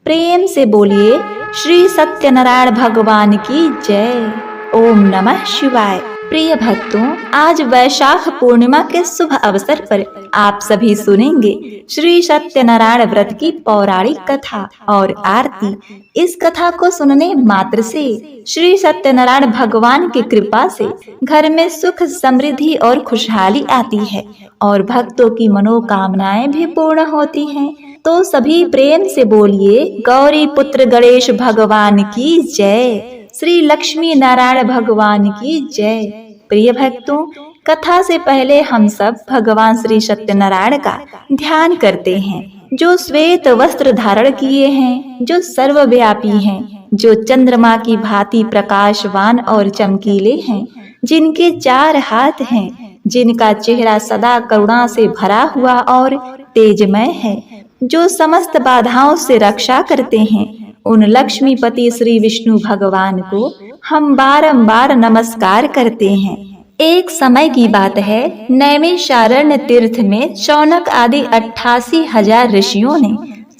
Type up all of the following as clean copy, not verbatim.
प्रेम से बोलिए श्री सत्यनारायण भगवान की जय। ओम नमः शिवाय। प्रिय भक्तों, आज वैशाख पूर्णिमा के शुभ अवसर पर आप सभी सुनेंगे श्री सत्यनारायण व्रत की पौराणिक कथा और आरती। इस कथा को सुनने मात्र से श्री सत्यनारायण भगवान की कृपा से घर में सुख, समृद्धि और खुशहाली आती है और भक्तों की मनोकामनाएं भी पूर्ण होती हैं। तो सभी प्रेम से बोलिए गौरी पुत्र गणेश भगवान की जय, श्री लक्ष्मी नारायण भगवान की जय। प्रिय भक्तों, कथा से पहले हम सब भगवान श्री सत्यनारायण का ध्यान करते हैं, जो श्वेत वस्त्र धारण किए हैं, जो सर्वव्यापी हैं, जो चंद्रमा की भांति प्रकाशवान और चमकीले हैं, जिनके 4 हाथ हैं, जिनका चेहरा सदा करुणा से भरा हुआ और तेजमय है, जो समस्त बाधाओं से रक्षा करते हैं। उन लक्ष्मीपति श्री विष्णु भगवान को हम बारंबार नमस्कार करते हैं। एक समय की बात है, नैमिषारण्य तीर्थ में शौनक आदि 88,000 ऋषियों ने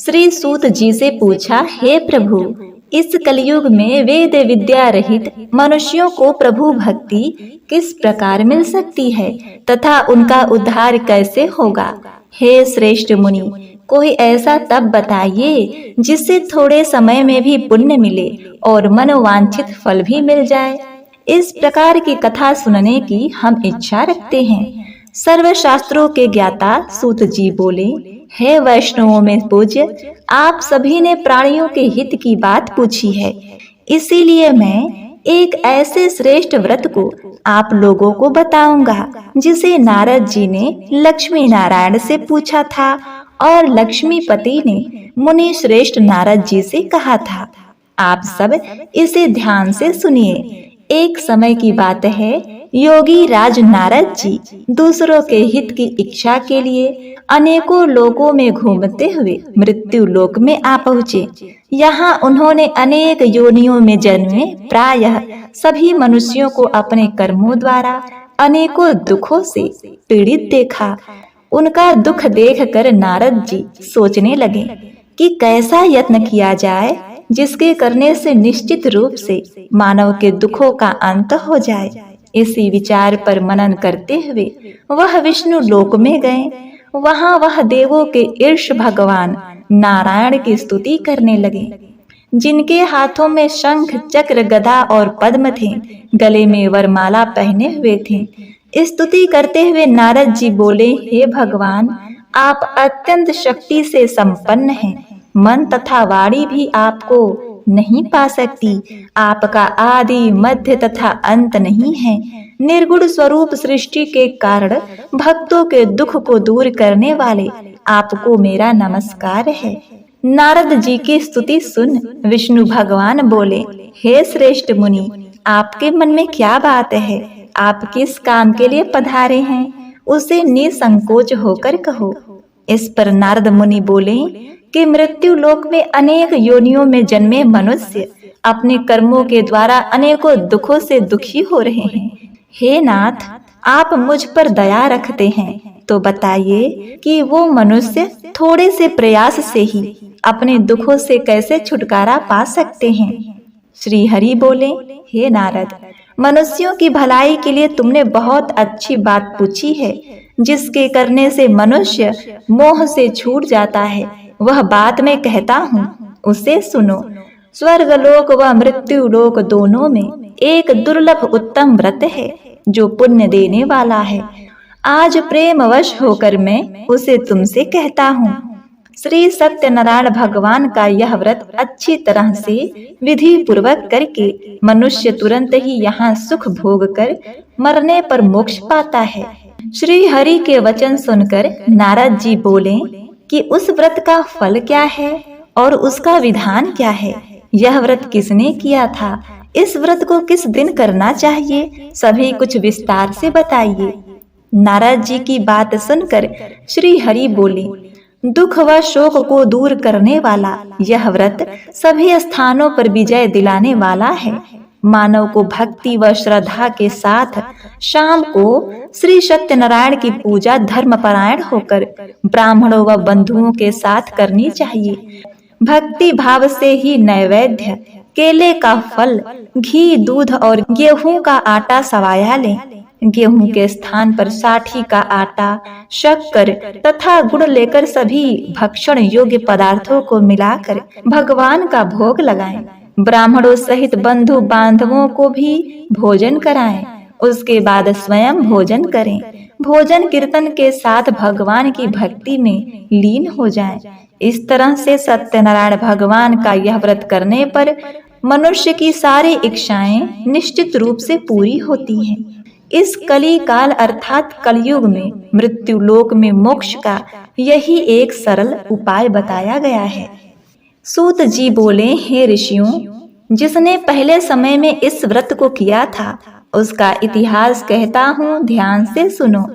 श्री सूत जी से पूछा, हे प्रभु, इस कलयुग में वेद विद्या रहित मनुष्यों को प्रभु भक्ति किस प्रकार मिल सकती है तथा उनका उद्धार कैसे होगा? हे श्रेष्ठ मुनि, कोई ऐसा तप बताइए जिससे थोड़े समय में भी पुण्य मिले और मनोवांछित फल भी मिल जाए। इस प्रकार की कथा सुनने की हम इच्छा रखते हैं। सर्व शास्त्रों के ज्ञाता सूत जी बोले, हे वैष्णवों में पूज्य, आप सभी ने प्राणियों के हित की बात पूछी है, इसीलिए मैं एक ऐसे श्रेष्ठ व्रत को आप लोगों को बताऊंगा जिसे नारद जी ने लक्ष्मी नारायण से पूछा था और लक्ष्मीपति ने मुनि श्रेष्ठ नारद जी से कहा था। आप सब इसे ध्यान से सुनिए। एक समय की बात है, योगी राज नारद जी दूसरों के हित की इच्छा के लिए अनेकों लोकों में घूमते हुए मृत्यु लोक में आ पहुँचे। यहाँ उन्होंने अनेक योनियों में जन्मे प्रायः सभी मनुष्यों को अपने कर्मों द्वारा अनेकों दुखों से पीड़ित देखा। उनका दुख देखकर नारद जी सोचने लगे कि कैसा यत्न किया जाए जिसके करने से निश्चित रूप से मानव के दुखों का अंत हो जाए। इसी विचार पर मनन करते हुए वह विष्णु लोक में गए। वहां वह देवों के ईश भगवान नारायण की स्तुति करने लगे, जिनके हाथों में शंख, चक्र, गदा और पद्म थे, गले में वरमाला पहने हुए थे। स्तुति करते हुए नारद जी बोले, हे भगवान, आप अत्यंत शक्ति से संपन्न हैं। मन तथा वाणी भी आपको नहीं पा सकती। आपका आदि, मध्य तथा अंत नहीं है। निर्गुण स्वरूप सृष्टि के कारण भक्तों के दुख को दूर करने वाले आपको मेरा नमस्कार है। नारद जी की स्तुति सुन विष्णु भगवान बोले, हे श्रेष्ठ मुनि, आपके मन में क्या बात है? आप किस काम के लिए पधारे हैं? उसे निसंकोच होकर कहो। इस पर नारद मुनि बोले कि मृत्यु लोक में अनेक योनियों में जन्मे मनुष्य अपने कर्मों के द्वारा अनेकों दुखों से दुखी हो रहे हैं। हे नाथ, आप मुझ पर दया रखते हैं, तो बताइए कि वो मनुष्य थोड़े से प्रयास से ही अपने दुखों से कैसे छुटकारा पा सकते हैं? श्री हरि बोले, हे नारद, मनुष्यों की भलाई के लिए तुमने बहुत अच्छी बात पूछी है। जिसके करने से मनुष्य मोह से छूट जाता है, वह बात मैं कहता हूँ, उसे सुनो। स्वर्ग लोक व मृत्यु लोक दोनों में एक दुर्लभ उत्तम व्रत है जो पुण्य देने वाला है। आज प्रेमवश होकर मैं उसे तुमसे कहता हूँ। श्री सत्यनारायण भगवान का यह व्रत अच्छी तरह से विधि पूर्वक करके मनुष्य तुरंत ही यहाँ सुख भोग कर मरने पर मोक्ष पाता है। श्री हरि के वचन सुनकर नारद जी बोले कि उस व्रत का फल क्या है और उसका विधान क्या है? यह व्रत किसने किया था? इस व्रत को किस दिन करना चाहिए? सभी कुछ विस्तार से बताइए। नारद जी की बात सुनकर श्री हरि बोले, दुख व शोक को दूर करने वाला यह व्रत सभी स्थानों पर विजय दिलाने वाला है। मानव को भक्ति व श्रद्धा के साथ शाम को श्री सत्यनारायण की पूजा धर्मपरायण होकर ब्राह्मणों व बंधुओं के साथ करनी चाहिए। भक्ति भाव से ही नैवेद्य, केले का फल, घी, दूध और गेहूं का आटा सवाया लें। गेहूं के स्थान पर साठी का आटा, शक्कर तथा गुड़ लेकर सभी भक्षण योग्य पदार्थों को मिलाकर भगवान का भोग लगाएं। ब्राह्मणों सहित बंधु बांधवों को भी भोजन कराएं। उसके बाद स्वयं भोजन करें। भोजन कीर्तन के साथ भगवान की भक्ति में लीन हो जाएं। इस तरह से सत्यनारायण भगवान का यह व्रत करने पर मनुष्य की सारी इच्छाएं निश्चित रूप से पूरी होती हैं। इस कली काल अर्थात कलयुग में मृत्यु लोक में मोक्ष का यही एक सरल उपाय बताया गया है। सूत जी बोले, हे ऋषियों, जिसने पहले समय में इस व्रत को किया था उसका इतिहास कहता हूँ, ध्यान से सुनो।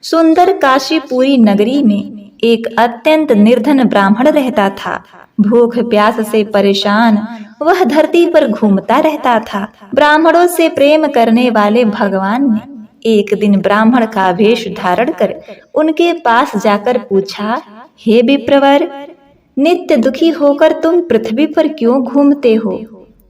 सुंदर काशीपुरी नगरी में एक अत्यंत निर्धन ब्राह्मण रहता था। भूख प्यास से परेशान वह धरती पर घूमता रहता था। ब्राह्मणों से प्रेम करने वाले भगवान ने एक दिन ब्राह्मण का वेश धारण कर उनके पास जाकर पूछा, हे विप्रवर, नित्य दुखी होकर तुम पृथ्वी पर क्यों घूमते हो?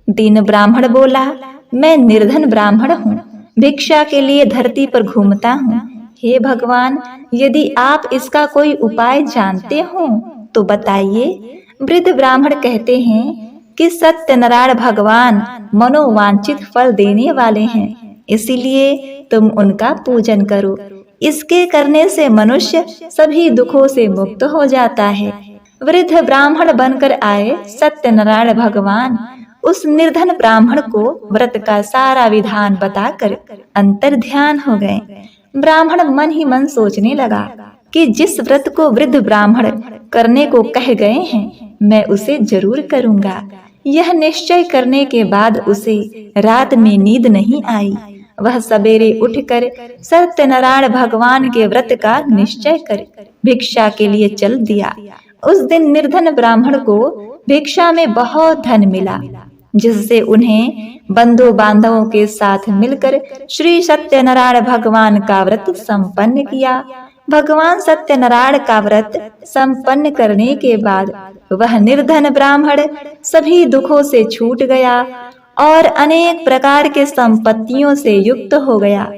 दीन ब्राह्मण बोला, मैं निर्धन ब्राह्मण हूँ, भिक्षा के लिए धरती पर घूमता हूँ। हे भगवान, यदि आप इसका कोई उपाय जानते हो तो बताइए। वृद्ध ब्राह्मण कहते हैं कि सत्यनारायण भगवान मनोवांछित फल देने वाले हैं, इसीलिए तुम उनका पूजन करो। इसके करने से मनुष्य सभी दुखों से मुक्त हो जाता है। वृद्ध ब्राह्मण बनकर आए सत्यनारायण भगवान उस निर्धन ब्राह्मण को व्रत का सारा विधान बताकर अंतर ध्यान हो गए। ब्राह्मण मन ही मन सोचने लगा कि जिस व्रत को वृद्ध ब्राह्मण करने को कह गए हैं मैं उसे जरूर करूंगा। यह निश्चय करने के बाद उसे रात में नींद नहीं आई। वह सवेरे उठकर सत्यनारायण भगवान के व्रत का निश्चय कर भिक्षा के लिए चल दिया। उस दिन निर्धन ब्राह्मण को भिक्षा में बहुत धन मिला, जिससे उन्हें बंधु बांधवों के साथ मिलकर श्री सत्यनारायण भगवान का व्रत संपन्न किया। भगवान सत्यनारायण का व्रत संपन्न करने के बाद वह निर्धन ब्राह्मण सभी दुखों से छूट गया और अनेक प्रकार के संपत्तियों से युक्त हो गया।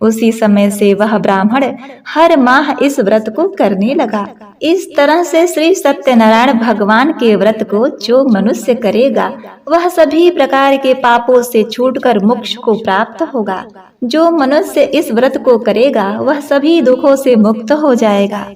उसी समय से वह ब्राह्मण हर माह इस व्रत को करने लगा। इस तरह से श्री सत्यनारायण भगवान के व्रत को जो मनुष्य करेगा वह सभी प्रकार के पापों से छूटकर मोक्ष को प्राप्त होगा। जो मनुष्य इस व्रत को करेगा वह सभी दुखों से मुक्त हो जाएगा।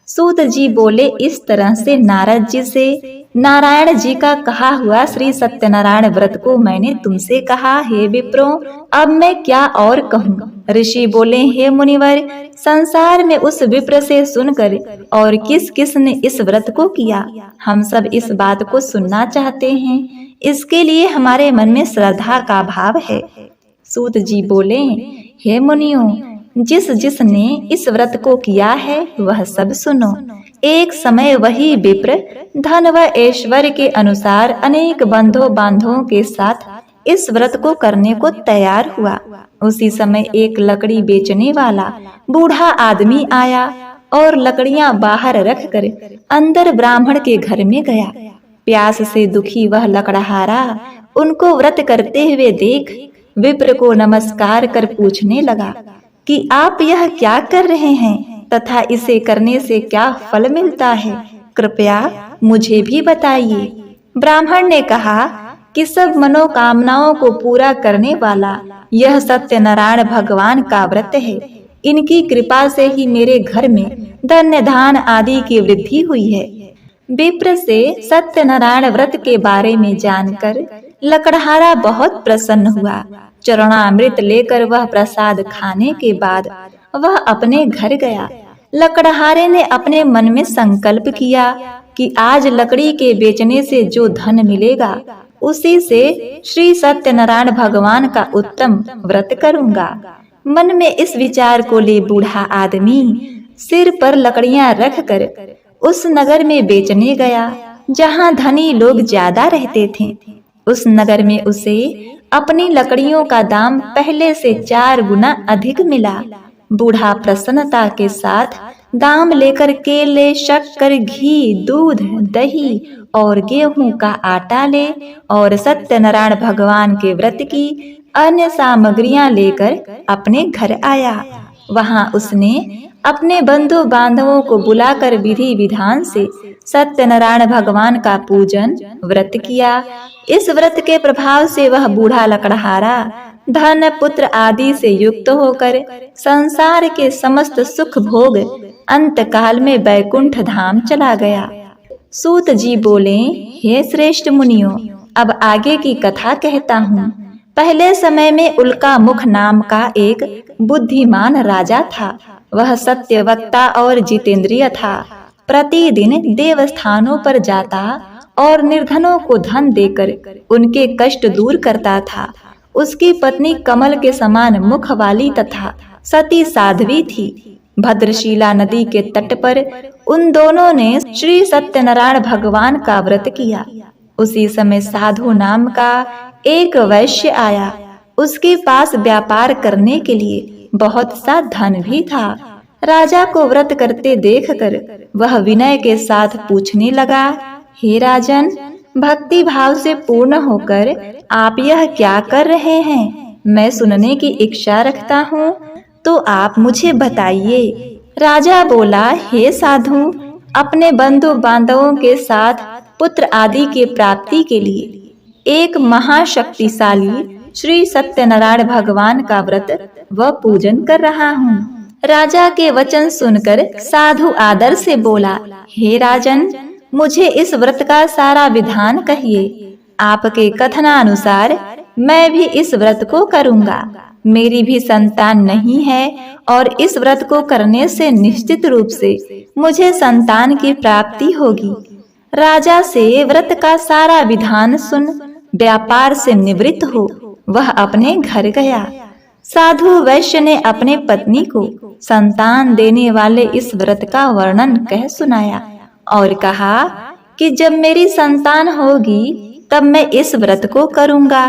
सूत जी बोले, इस तरह से नारद जी से नारायण जी का कहा हुआ श्री सत्यनारायण व्रत को मैंने तुमसे कहा। हे विप्रो, अब मैं क्या और कहूँ? ऋषि बोले, हे मुनिवर, संसार में उस विप्र से सुनकर और किस किस ने इस व्रत को किया, हम सब इस बात को सुनना चाहते हैं। इसके लिए हमारे मन में श्रद्धा का भाव है। सूत जी बोले, हे मुनियों, जिस जिसने इस व्रत को किया है वह सब सुनो। एक समय वही विप्र धन व ऐश्वर्य के अनुसार अनेक बंधु बांधवों के साथ इस व्रत को करने को तैयार हुआ। उसी समय एक लकड़ी बेचने वाला बूढ़ा आदमी आया और लकड़ियां बाहर रखकर अंदर ब्राह्मण के घर में गया। प्यास से दुखी वह लकड़हारा उनको व्रत करते हुए देख विप्र को नमस्कार कर पूछने लगा कि आप यह क्या कर रहे हैं तथा इसे करने से क्या फल मिलता है, कृपया मुझे भी बताइए। ब्राह्मण ने कहा कि सब मनोकामनाओं को पूरा करने वाला यह सत्यनारायण भगवान का व्रत है। इनकी कृपा से ही मेरे घर में धन्य धान आदि की वृद्धि हुई है। विप्र से सत्यनारायण व्रत के बारे में जानकर लकड़हारा बहुत प्रसन्न हुआ। चरणामृत लेकर वह प्रसाद खाने के बाद वह अपने घर गया। लकड़हारे ने अपने मन में संकल्प किया कि आज लकड़ी के बेचने से जो धन मिलेगा उसी से श्री सत्यनारायण भगवान का उत्तम व्रत करूंगा। मन में इस विचार को ले बूढ़ा आदमी सिर पर लकड़ियां रखकर उस नगर में बेचने गया जहां धनी लोग ज्यादा रहते थे। उस नगर में उसे अपनी लकड़ियों का दाम पहले से 4 गुना अधिक मिला। बूढ़ा प्रसन्नता के साथ दाम लेकर केले, शक्कर, घी, दूध, दही और गेहूं का आटा ले और सत्यनारायण भगवान के व्रत की अन्य सामग्रियां लेकर अपने घर आया। वहां उसने अपने बंधु बांधवों को बुलाकर विधि विधान से सत्यनारायण भगवान का पूजन व्रत किया। इस व्रत के प्रभाव से वह बूढ़ा लकड़हारा धन पुत्र आदि से युक्त होकर संसार के समस्त सुख भोग अंत काल में बैकुंठ धाम चला गया। सूत जी बोले, हे श्रेष्ठ मुनियों, अब आगे की कथा कहता हूँ। पहले समय में उल्का मुख नाम का एक बुद्धिमान राजा था। वह सत्यवक्ता और जितेंद्रिय था। प्रतिदिन देवस्थानों पर जाता और निर्धनों को धन देकर उनके कष्ट दूर करता था। उसकी पत्नी कमल के समान मुख वाली तथा सती साध्वी थी। भद्रशिला नदी के तट पर उन दोनों ने श्री सत्यनारायण भगवान का व्रत किया। उसी समय साधु नाम का एक वैश्य आया। उसके पास व्यापार करने के लिए बहुत सा धन भी था। राजा को व्रत करते देखकर वह विनय के साथ पूछने लगा, हे राजन, भक्ति भाव से पूर्ण होकर आप यह क्या कर रहे हैं? मैं सुनने की इच्छा रखता हूँ, तो आप मुझे बताइए। राजा बोला, हे साधु, अपने बंधु बांधवों के साथ पुत्र आदि की प्राप्ति के लिए एक महाशक्तिशाली श्री सत्यनारायण भगवान का व्रत व पूजन कर रहा हूँ। राजा के वचन सुनकर साधु आदर से बोला, हे राजन, मुझे इस व्रत का सारा विधान कहिए। आपके कथनानुसार मैं भी इस व्रत को करूँगा। मेरी भी संतान नहीं है और इस व्रत को करने से निश्चित रूप से मुझे संतान की प्राप्ति होगी। राजा से व्रत का सारा विधान सुन व्यापार से निवृत्त हो वह अपने घर गया। साधु वैश्य ने अपने पत्नी को संतान देने वाले इस व्रत का वर्णन कह सुनाया और कहा कि जब मेरी संतान होगी तब मैं इस व्रत को करूँगा।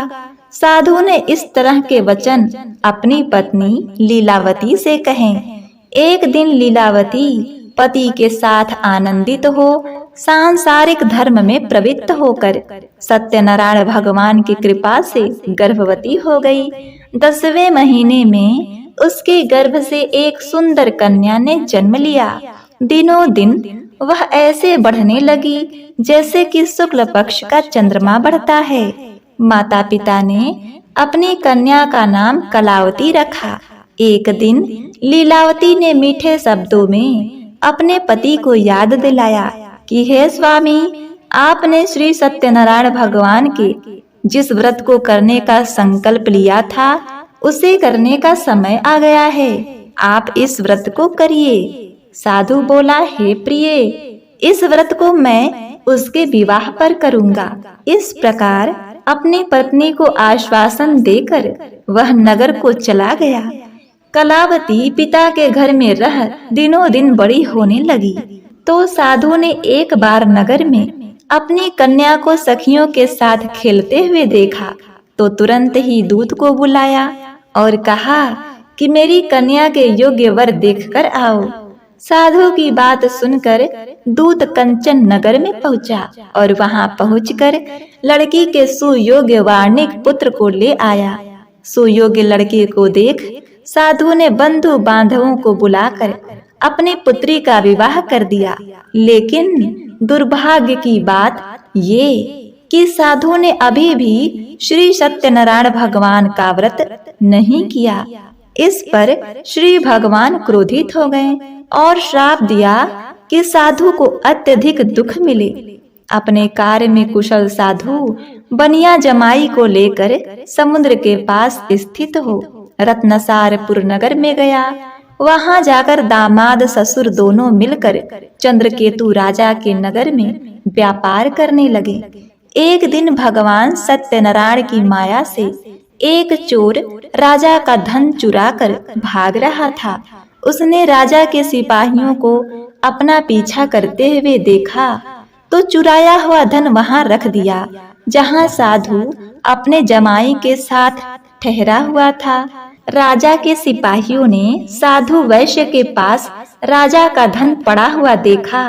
साधु ने इस तरह के वचन अपनी पत्नी लीलावती से कहे। एक दिन लीलावती पति के साथ आनंदित हो सांसारिक धर्म में प्रवृत्त होकर सत्यनारायण भगवान की कृपा से गर्भवती हो गई। 10वें महीने में उसके गर्भ से एक सुंदर कन्या ने जन्म लिया। दिनों दिन वह ऐसे बढ़ने लगी जैसे कि शुक्ल पक्ष का चंद्रमा बढ़ता है। माता पिता ने अपनी कन्या का नाम कलावती रखा। एक दिन लीलावती ने मीठे शब्दों में अपने पति को याद दिलाया कि हे स्वामी, आपने श्री सत्यनारायण भगवान के जिस व्रत को करने का संकल्प लिया था उसे करने का समय आ गया है। आप इस व्रत को करिए। साधु बोला, हे प्रिय, इस व्रत को मैं उसके विवाह पर करूँगा। इस प्रकार अपनी पत्नी को आश्वासन देकर वह नगर को चला गया। कलावती पिता के घर में रह दिनों दिन बड़ी होने लगी तो साधु ने एक बार नगर में अपनी कन्या को सखियों के साथ खेलते हुए देखा तो तुरंत ही दूत को बुलाया और कहा कि मेरी कन्या के योग्य वर देखकर आओ। साधु की बात सुनकर दूत कंचन नगर में पहुंचा और वहां पहुंचकर लड़की के सुयोग्य वार्णिक पुत्र को ले आया। सुयोग्य लड़की को देख साधु ने बंधु बांधवों को बुलाकर अपनी पुत्री का विवाह कर दिया। लेकिन दुर्भाग्य की बात ये कि साधु ने अभी भी श्री सत्यनारायण भगवान का व्रत नहीं किया। इस पर श्री भगवान क्रोधित हो गए और श्राप दिया कि साधु को अत्यधिक दुख मिले। अपने कार्य में कुशल साधु बनिया जमाई को लेकर समुद्र के पास स्थित हो रत्नसारपुर नगर में गया। वहां जाकर दामाद ससुर दोनों मिलकर चंद्रकेतु राजा के नगर में व्यापार करने लगे। एक दिन भगवान सत्यनारायण की माया से एक चोर राजा का धन चुराकर भाग रहा था। उसने राजा के सिपाहियों को अपना पीछा करते हुए देखा तो चुराया हुआ धन वहां रख दिया जहां साधु अपने जमाई के साथ ठहरा हुआ था। राजा के सिपाहियों ने साधु वैश्य के पास राजा का धन पड़ा हुआ देखा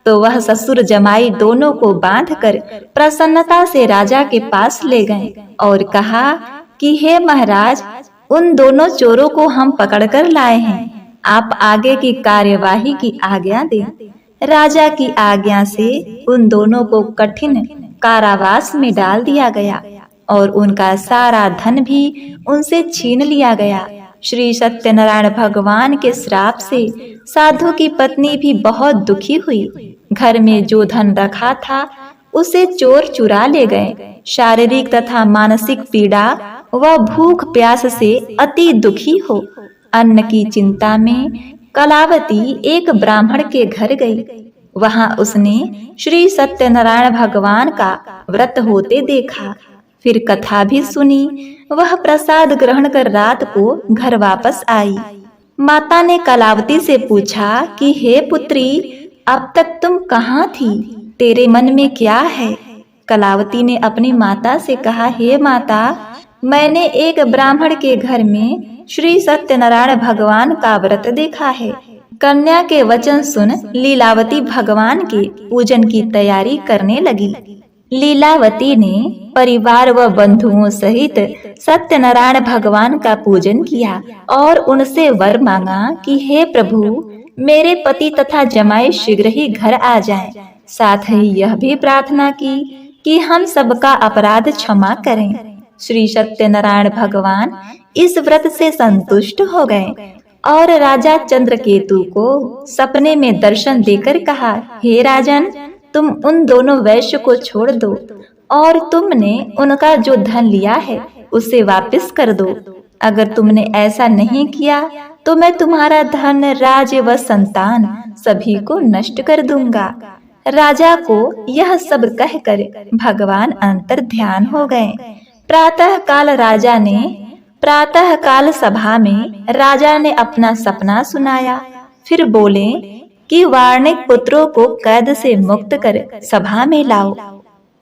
तो वह ससुर जमाई दोनों को बांधकर प्रसन्नता से राजा के पास ले गए और कहा कि हे महाराज, उन दोनों चोरों को हम पकड़कर लाए हैं, आप आगे की कार्यवाही की आज्ञा दें। राजा की आज्ञा से उन दोनों को कठिन कारावास में डाल दिया गया और उनका सारा धन भी उनसे छीन लिया गया। श्री सत्यनारायण भगवान के श्राप से साधु की पत्नी भी बहुत दुखी हुई। घर में जो धन रखा था उसे चोर चुरा ले गए। शारीरिक तथा मानसिक पीड़ा व भूख प्यास से अति दुखी हो अन्न की चिंता में कलावती एक ब्राह्मण के घर गई। वहां उसने श्री सत्यनारायण भगवान का व्रत होते देखा, फिर कथा भी सुनी। वह प्रसाद ग्रहण कर रात को घर वापस आई। माता ने कलावती से पूछा कि हे पुत्री, अब तक तुम कहाँ थी? तेरे मन में क्या है? कलावती ने अपनी माता से कहा, हे माता, मैंने एक ब्राह्मण के घर में श्री सत्यनारायण भगवान का व्रत देखा है। कन्या के वचन सुन लीलावती भगवान के पूजन की तैयारी करने लगी। लीलावती ने परिवार व बंधुओं सहित सत्यनारायण भगवान का पूजन किया और उनसे वर मांगा कि हे प्रभु, मेरे पति तथा जमाई शीघ्र ही घर आ जाएं। साथ ही यह भी प्रार्थना की कि हम सबका अपराध क्षमा करें। श्री सत्यनारायण भगवान इस व्रत से संतुष्ट हो गए और राजा चंद्रकेतु को सपने में दर्शन देकर कहा, हे राजन, तुम उन दोनों वैश्य को छोड़ दो और तुमने उनका जो धन लिया है उसे वापस कर दो। अगर तुमने ऐसा नहीं किया तो मैं तुम्हारा धन, राज्य व संतान सभी को नष्ट कर दूंगा। राजा को यह सब कहकर भगवान अंतर ध्यान हो गए। प्रातः काल सभा में राजा ने अपना सपना सुनाया। फिर बोले कि वार्णिक पुत्रों को कैद से मुक्त कर सभा में लाओ।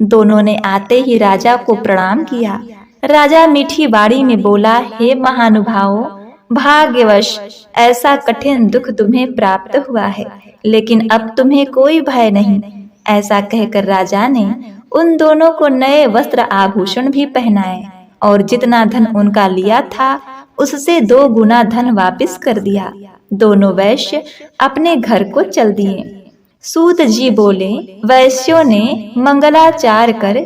दोनों ने आते ही राजा को प्रणाम किया। राजा मीठी बाड़ी में बोला, हे महानुभावों, भाग्यवश ऐसा कठिन दुख तुम्हें प्राप्त हुआ है, लेकिन अब तुम्हें कोई भय नहीं। ऐसा कहकर राजा ने उन दोनों को नए वस्त्र आभूषण भी पहनाए और जितना धन उनका लिया था उससे 2 गुना धन वापस कर दिया। दोनों वैश्य अपने घर को चल दिए। सूत जी बोले, वैश्यों ने मंगलाचार कर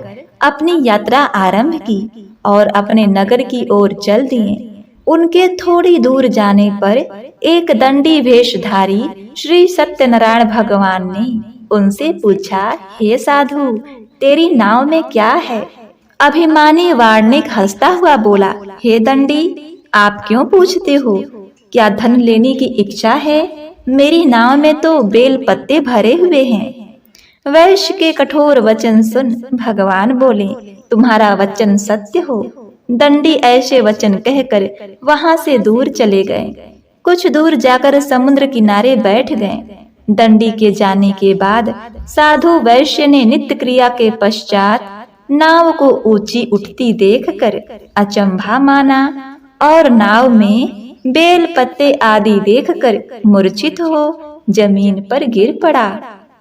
अपनी यात्रा आरंभ की और अपने नगर की ओर चल दिए। उनके थोड़ी दूर जाने पर एक दंडी वेशधारी श्री सत्यनारायण भगवान ने उनसे पूछा, हे साधु, तेरी नाव में क्या है? अभिमानी वार्णिक हंसता हुआ बोला, हे दंडी, आप क्यों पूछते हो? क्या धन लेने की इच्छा है? मेरी नाव में तो बेल पत्ते भरे हुए हैं। वैश्य के कठोर वचन सुन भगवान बोले, तुम्हारा वचन सत्य हो। दंडी ऐसे वचन कहकर वहां से दूर चले गए। कुछ दूर जाकर समुद्र किनारे बैठ गए। दंडी के जाने के बाद साधु वैश्य ने नित्य क्रिया के पश्चात नाव को ऊंची उठती देखकर अचंभा माना और नाव में बेल पत्ते आदि देखकर मूर्छित हो जमीन पर गिर पड़ा।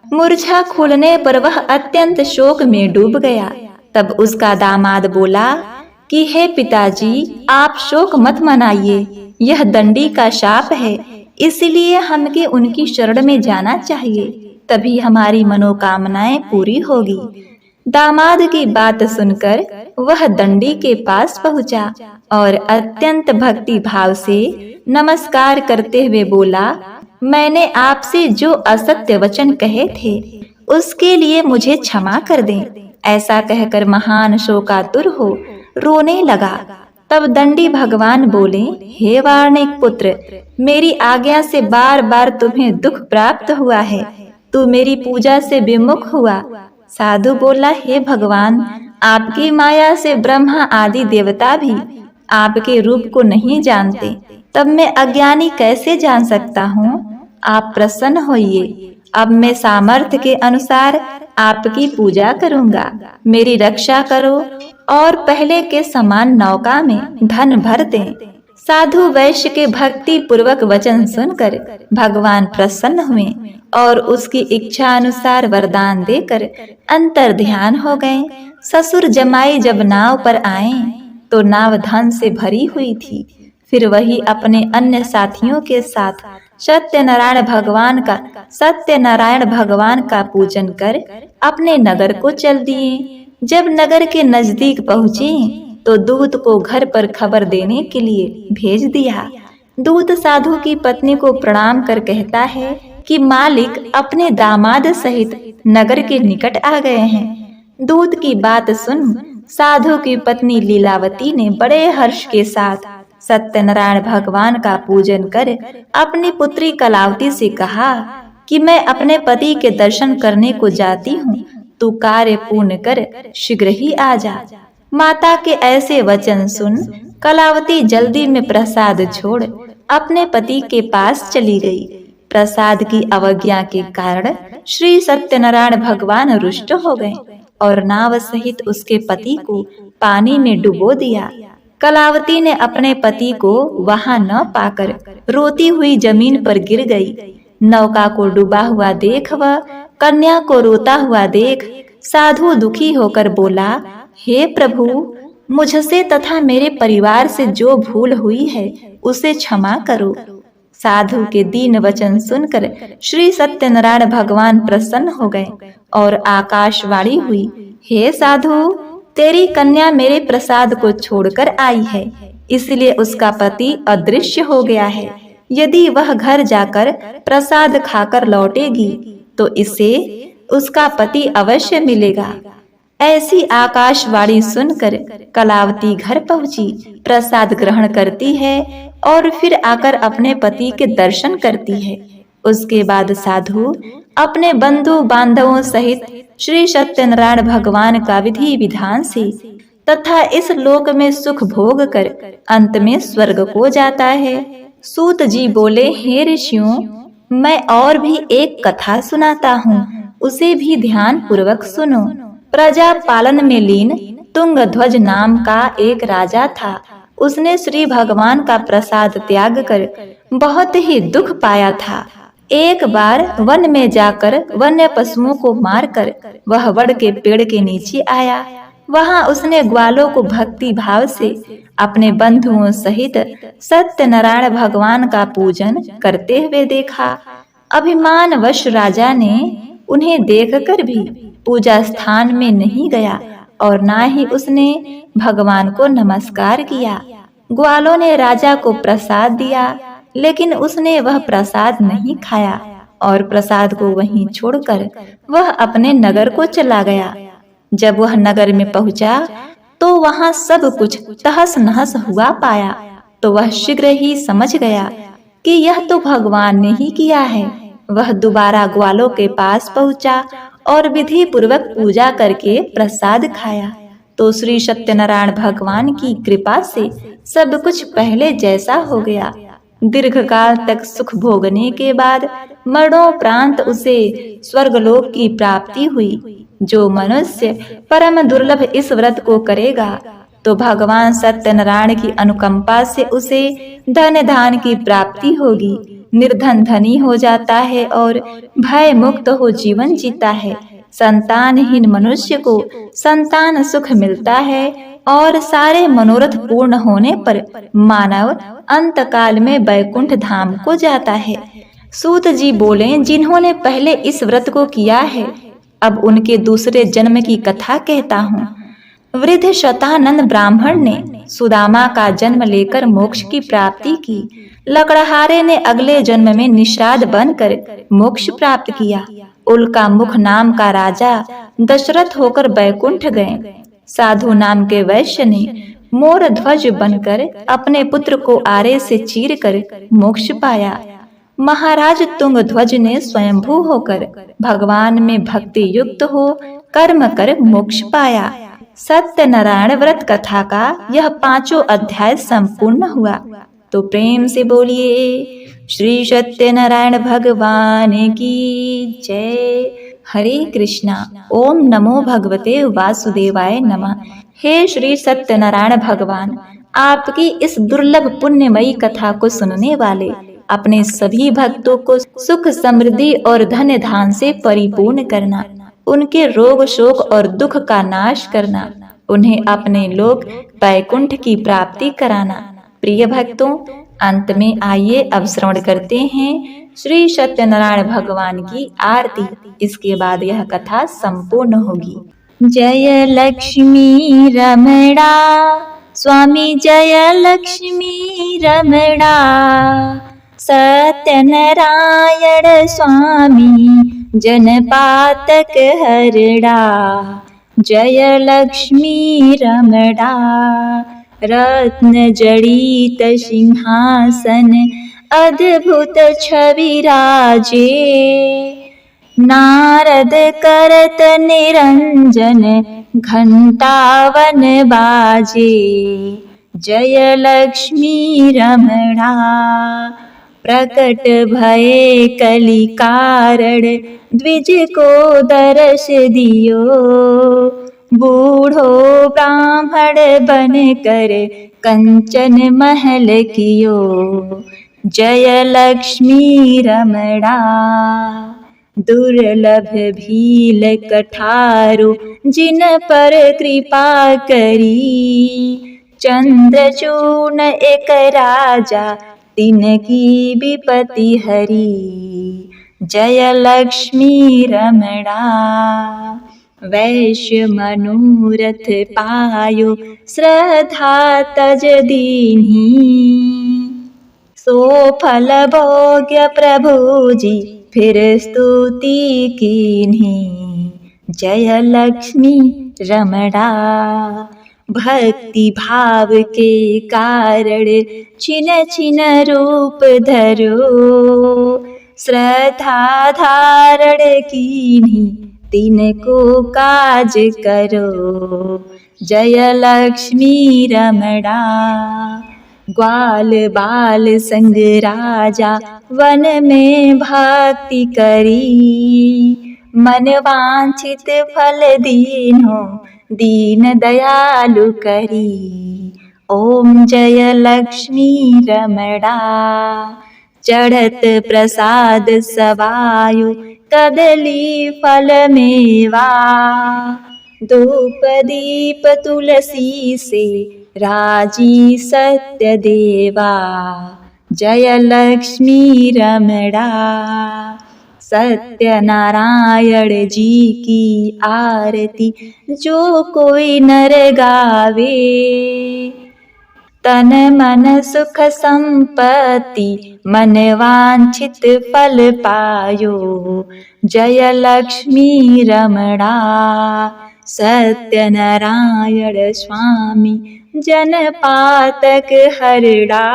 मूर्छा खुलने पर वह अत्यंत शोक में डूब गया। तब उसका दामाद बोला कि हे पिताजी, आप शोक मत मनाइए, यह दंडी का शाप है, इसलिए हमें उनकी शरण में जाना चाहिए, तभी हमारी मनोकामनाएं पूरी होगी। दामाद की बात सुनकर वह दंडी के पास पहुंचा और अत्यंत भक्ति भाव से नमस्कार करते हुए बोला, मैंने आपसे जो असत्य वचन कहे थे उसके लिए मुझे क्षमा कर दें। ऐसा कहकर महान शोकातुर हो रोने लगा। तब दंडी भगवान बोले, हे वार्णिक पुत्र, मेरी आज्ञा से बार बार तुम्हें दुख प्राप्त हुआ है, तू मेरी पूजा से विमुख हुआ। साधु बोला, हे भगवान, आपकी माया से ब्रह्मा आदि देवता भी आपके रूप को नहीं जानते, तब मैं अज्ञानी कैसे जान सकता हूँ? आप प्रसन्न होइए, अब मैं सामर्थ्य के अनुसार आपकी पूजा करूँगा। मेरी रक्षा करो और पहले के समान नौका में धन भर दें। साधु वैश्य के भक्ति पूर्वक वचन सुनकर भगवान प्रसन्न हुए और उसकी इच्छा अनुसार वरदान देकर अंतर ध्यान हो गए। ससुर जमाई जब नाव पर आए तो नाव धन से भरी हुई थी। फिर वही अपने अन्य साथियों के साथ सत्यनारायण भगवान का पूजन कर अपने नगर को चल दिए। जब नगर के नजदीक पहुँचे तो दूत को घर पर खबर देने के लिए भेज दिया। दूत साधु की पत्नी को प्रणाम कर कहता है कि मालिक अपने दामाद सहित नगर के निकट आ गए हैं। दूत की बात सुन साधु की पत्नी लीलावती ने बड़े हर्ष के साथ सत्यनारायण भगवान का पूजन कर अपनी पुत्री कलावती से कहा कि मैं अपने पति के दर्शन करने को जाती हूँ, तू कार्य पूर्ण कर शीघ्र ही आ जा। माता के ऐसे वचन सुन कलावती जल्दी में प्रसाद छोड़ अपने पति के पास चली गई। प्रसाद की अवज्ञा के कारण श्री सत्यनारायण भगवान रुष्ट हो गए और नाव सहित उसके पति को पानी में डुबो दिया। कलावती ने अपने पति को वहां न पाकर रोती हुई जमीन पर गिर गई। नौका को डूबा हुआ देख व कन्या को रोता हुआ देख साधु दुखी होकर बोला, हे प्रभु, मुझसे तथा मेरे परिवार से जो भूल हुई है उसे क्षमा करो। साधु के दीन वचन सुनकर श्री सत्यनारायण भगवान प्रसन्न हो गए और आकाशवाणी हुई, हे साधु, तेरी कन्या मेरे प्रसाद को छोड़कर आई है, इसलिए उसका पति अदृश्य हो गया है। यदि वह घर जाकर प्रसाद खाकर लौटेगी तो इसे उसका पति अवश्य मिलेगा। ऐसी आकाशवाणी सुनकर कलावती घर पहुंची, प्रसाद ग्रहण करती है और फिर आकर अपने पति के दर्शन करती है। उसके बाद साधु अपने बंधु बांधवों सहित श्री सत्यनारायण भगवान का विधि विधान से तथा इस लोक में सुख भोग कर अंत में स्वर्ग को जाता है। सूत जी बोले, हे ऋषियों, मैं और भी एक कथा सुनाता हूँ, उसे भी ध्यान पूर्वक सुनो। प्रजा पालन में लीन तुंगध्वज नाम का एक राजा था। उसने श्री भगवान का प्रसाद त्याग कर बहुत ही दुख पाया था। एक बार वन में जाकर वन्य पशुओं को मारकर वह वड़ के पेड़ के नीचे आया। वहां उसने ग्वालों को भक्ति भाव से अपने बंधुओं सहित सत्यनारायण भगवान का पूजन करते हुए देखा। अभिमानवश राजा ने उन्हें देखकर भी पूजा स्थान में नहीं गया और ना ही उसने भगवान को नमस्कार किया। ग्वालों ने राजा को प्रसाद दिया, लेकिन उसने वह प्रसाद नहीं खाया और प्रसाद को वहीं छोड़कर वह अपने नगर को चला गया। जब वह नगर में पहुंचा तो वहां सब कुछ तहस नहस हुआ पाया, तो वह शीघ्र ही समझ गया कि यह तो भगवान ने ही किया है। वह दोबारा ग्वालों के पास पहुंचा और विधि पूर्वक पूजा करके प्रसाद खाया, तो श्री सत्यनारायण भगवान की कृपा से सब कुछ पहले जैसा हो गया। दीर्घकाल तक सुख भोगने के बाद मरणोपरांत उसे स्वर्गलोक की प्राप्ति हुई। जो मनुष्य परम दुर्लभ इस व्रत को करेगा तो भगवान सत्यनारायण की अनुकंपा से उसे धन धान की प्राप्ति होगी। निर्धन धनी हो जाता है और भय मुक्त हो जीवन जीता है। संतानहीन मनुष्य को संतान सुख मिलता है और सारे मनोरथ पूर्ण होने पर मानव अंत काल में वैकुंठ धाम को जाता है। सूत जी बोले, जिन्होंने पहले इस व्रत को किया है, अब उनके दूसरे जन्म की कथा कहता हूँ। वृद्ध शतानंद ब्राह्मण ने सुदामा का जन्म लेकर मोक्ष की प्राप्ति की। लकड़हारे ने अगले जन्म में निषाद बनकर मोक्ष प्राप्त किया। उल्का मुख नाम का राजा दशरथ होकर वैकुंठ गए। साधु नाम के वैश्य ने मोर ध्वज बनकर अपने पुत्र को आरे से चीर कर मोक्ष पाया। महाराज तुंगध्वज ने स्वयंभू होकर भगवान में भक्ति युक्त हो कर्म कर मोक्ष पाया। सत्यनारायण व्रत कथा का यह 5 अध्याय संपूर्ण हुआ। तो प्रेम से बोलिए श्री सत्यनारायण भगवान की जय। हरे कृष्णा। ओम नमो भगवते वासुदेवाय नमः। हे श्री सत्यनारायण भगवान, आपकी इस दुर्लभ पुण्यमयी कथा को सुनने वाले अपने सभी भक्तों को सुख समृद्धि और धन धान से परिपूर्ण करना, उनके रोग शोक और दुख का नाश करना, उन्हें अपने लोक वैकुंठ की प्राप्ति कराना। प्रिय भक्तों, अंत में आइए अब श्रवण करते हैं श्री सत्यनारायण भगवान की आरती। इसके बाद यह कथा संपूर्ण होगी। जय लक्ष्मी रमणा स्वामी, जय लक्ष्मी रमणा, सत्यनारायण स्वामी जनपातक हरड़ा। जय लक्ष्मी रमणा, रत्न जड़ित सिंहासन अद्भुत छवि राजे, नारद करत निरंजन घंटावन बाजे। जय लक्ष्मी रमणा, प्रकट भये कलि कारण द्विज को दर्श दियो, बूढ़ो ब्राह्मण बन कर कंचन महल कियो। जय लक्ष्मी रमणा, दुर्लभ भील कठारो जिन पर कृपा करी, चंद्रचूर्ण एक राजा तिनकी विपत्ति हरी। जय लक्ष्मी रमणा, वैश्य मनोरथ पायो श्रद्धा तज दीन्ही, सो फल भोग्य प्रभु जी फिर स्तुति कीन्ही। जय लक्ष्मी रमणा, भक्ति भाव के कारण छिन छिन रूप धरो, श्रद्धा धारण कीन्ही तिनको काज करो। जय लक्ष्मी रमणा, ग्वाल बाल संग राजा वन में भक्ति करी, मन वांछित फल दीन्हो दीन दयालु करी। ओम जय लक्ष्मी रमणा, चढ़त प्रसाद सवायो कदली फल मेवा, धूप दीप तुलसी से राजी सत्य देवा। जय लक्ष्मी रमणा, सत्यनारायण जी की आरती जो कोई नर गावे, तन मन सुख संपत्ति मन वांछित फल पायो। जय लक्ष्मी रमणा, सत्यनारायण स्वामी जनपातक हरड़ा।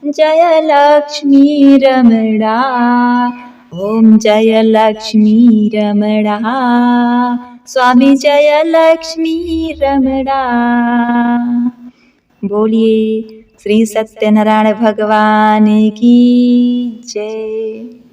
जय लक्ष्मी रमणा, ओम जय लक्ष्मी रमणा, स्वामी जय लक्ष्मी रमणा। बोलिए श्री सत्यनारायण भगवान की जय।